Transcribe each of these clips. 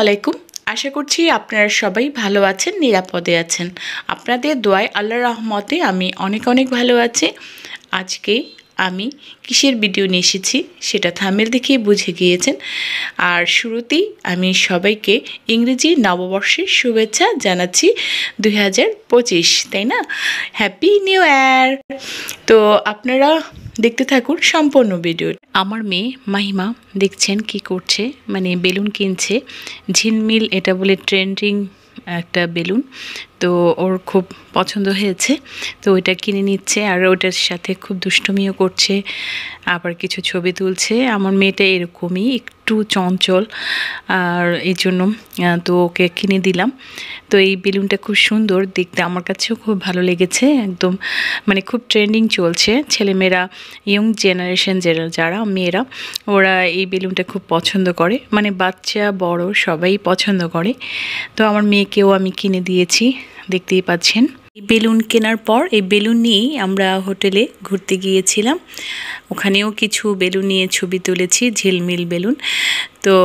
আলাইকুম। আশা করছি আপনারা সবাই ভালো আছেন, নিরাপদে আছেন। আপনাদের দোয়ায় আল্লাহর রহমতে আমি অনেক অনেক ভালো আছি। আজকে আমি কিসের ভিডিও নিয়ে এসেছি সেটা থাম্বনেল দেখেই বুঝে গিয়েছেন। আর শুরুতেই আমি সবাইকে ইংরেজি নববর্ষের শুভেচ্ছা জানাচ্ছি 2025, তাই না? Happy new year. তো আপনারা দেখতে থাকুন সম্পূর্ণ ভিডিও। আমার মেয়ে মাহিমা দেখছেন কি করছে, মানে বেলুন কিনছে। ঝিলমিল এটা বলে ট্রেন্ডিং একটা বেলুন, তো ওর খুব পছন্দ হয়েছে, তো ওইটা কিনে নিচ্ছে আর ওটার সাথে খুব দুষ্টুমিও করছে, আবার কিছু ছবি তুলছে। আমার মেয়েটা এরকমই একটু চঞ্চল, আর এই জন্য তো ওকে কিনে দিলাম। তো এই বেলুনটা খুব সুন্দর দেখতে, আমার কাছেও খুব ভালো লেগেছে। একদম মানে খুব ট্রেন্ডিং চলছে, ছেলেমেয়েরা ইয়ং জেনারেশন যারা মেয়েরা ওরা এই বেলুনটা খুব পছন্দ করে, মানে বাচ্চা বড় সবাই পছন্দ করে। তো আমার মেয়েকেও আমি কিনে দিয়েছি, দেখতেই পাচ্ছেন। এই বেলুন কেনার পর এই বেলুন নিয়েই আমরা হোটেলে ঘুরতে গিয়েছিলাম, ওখানেও কিছু বেলুন নিয়ে ছবি তুলেছি, ঝিলমিল বেলুন। তো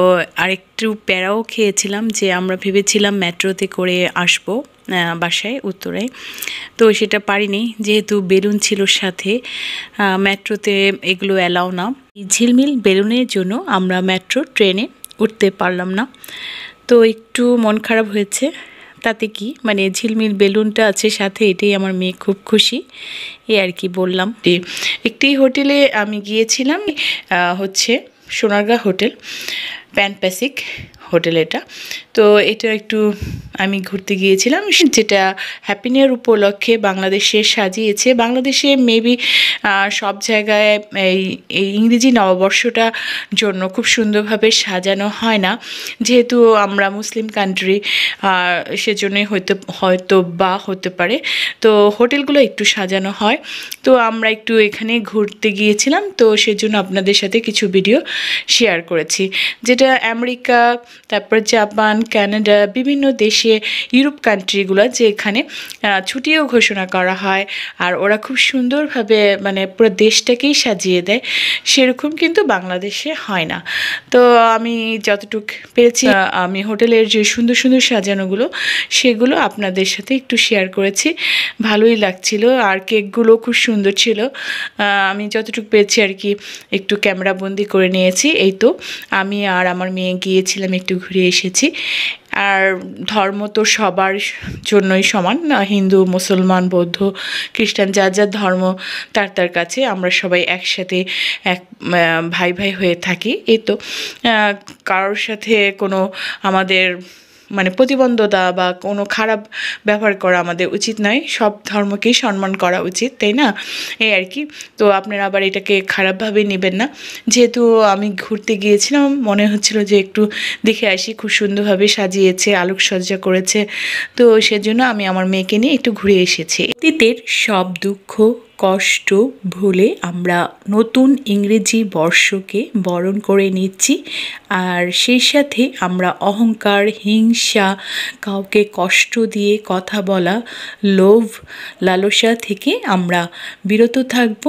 আরেকটু প্যারাও খেয়েছিলাম যে আমরা ভেবেছিলাম মেট্রোতে করে আসবো বাসায় উত্তরায়, তো সেটা পারিনি যেহেতু বেলুন ছিল সাথে। মেট্রোতে এগুলো অ্যালাউ না। এই ঝিলমিল বেলুনের জন্য আমরা মেট্রো ট্রেনে উঠতে পারলাম না, তো একটু মন খারাপ হয়েছে। তাতে কি, মানে ঝিলমিল বেলুনটা আছে সাথে, এটাই আমার মেয়ে খুব খুশি, এই আর কি বললাম। একটি হোটেলে আমি গিয়েছিলাম, হচ্ছে সোনারগাঁ হোটেল, প্যান প্যাসিক হোটেল এটা। তো এটা একটু আমি ঘুরতে গিয়েছিলাম, যেটা হ্যাপি নিউ ইয়ার উপলক্ষে বাংলাদেশে সাজিয়েছে। বাংলাদেশে মেবি সব জায়গায় এই ইংরেজি নববর্ষটা জন্য খুব সুন্দরভাবে সাজানো হয় না, যেহেতু আমরা মুসলিম কান্ট্রি, সেজন্যই হয়তো বা হতে পারে তো হোটেলগুলো একটু সাজানো হয়। তো আমরা একটু এখানে ঘুরতে গিয়েছিলাম, তো সেজন্য আপনাদের সাথে কিছু ভিডিও শেয়ার করেছি, যেটা আমেরিকা, তারপর জাপান, কানাডা, বিভিন্ন দেশে, ইউরোপ কান্ট্রিগুলো যে এখানে ছুটিও ঘোষণা করা হয়, আর ওরা খুব সুন্দরভাবে মানে পুরো দেশটাকেই সাজিয়ে দেয়, সেরকম কিন্তু বাংলাদেশে হয় না। তো আমি যতটুকু পেরেছি, আমি হোটেলের যে সুন্দর সুন্দর সাজানোগুলো সেগুলো আপনাদের সাথে একটু শেয়ার করেছি, ভালোই লাগছিল। আর কেকগুলো খুব সুন্দর ছিল, আমি যতটুকু পেরেছি আর কি একটু ক্যামেরা বন্দি করে নিয়েছি। এই তো আমি আর আমার মেয়ে গিয়েছিলাম, একটু ঘুরে এসেছি। আর ধর্ম তো সবার জন্যই সমান, হিন্দু, মুসলমান, বৌদ্ধ, খ্রিস্টান, যার যার ধর্ম তার কাছে আমরা সবাই একসাথে এক ভাই ভাই হয়ে থাকি। এই তো কারোর সাথে কোনো আমাদের মানে প্রতিবন্ধতা বা কোনো খারাপ ব্যবহার করা আমাদের উচিত নয়, সব ধর্মকেই সম্মান করা উচিত, তাই না? এই আর কি। তো আপনারা আবার এটাকে খারাপভাবে নেবেন না, যেহেতু আমি ঘুরতে গিয়েছিলাম, মনে হচ্ছিল যে একটু দেখে আসি, খুব সুন্দরভাবে সাজিয়েছে, আলোকসজ্জা করেছে, তো সেজন্য আমি আমার মেয়েকে নিয়ে একটু ঘুরে এসেছি। অতীতের সব দুঃখ কষ্ট ভুলে আমরা নতুন ইংরেজি বর্ষকে বরণ করে নিচ্ছি, আর সেই সাথে আমরা অহংকার, হিংসা, কাউকে কষ্ট দিয়ে কথা বলা, লোভ লালসা থেকে আমরা বিরত থাকব,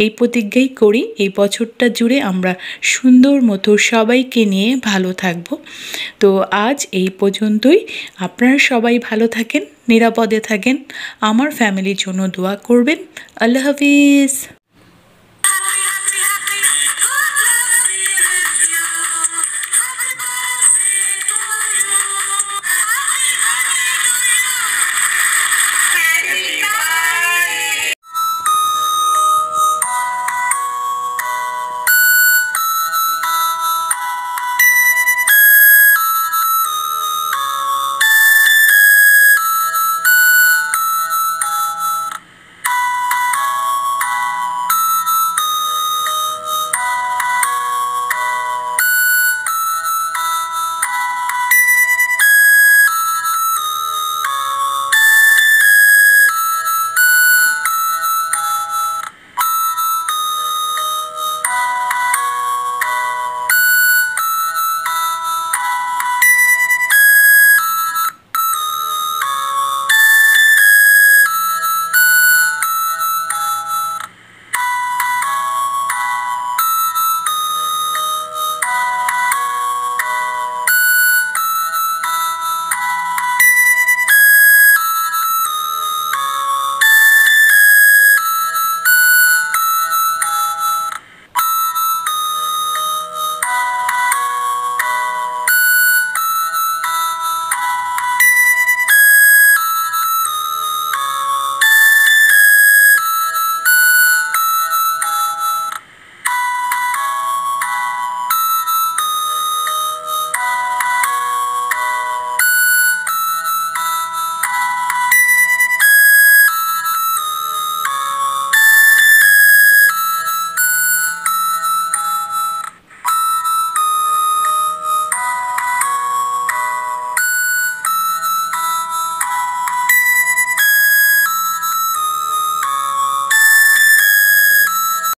এই প্রতিজ্ঞাই করি। এই বছরটা জুড়ে আমরা সুন্দর মতো সবাইকে নিয়ে ভালো থাকব। তো আজ এই পর্যন্তই। আপনারা সবাই ভালো থাকেন, নিরাপদে থাকেন, আমার ফ্যামিলির জন্য দোয়া করবেন। আল্লাহ হাফিজ।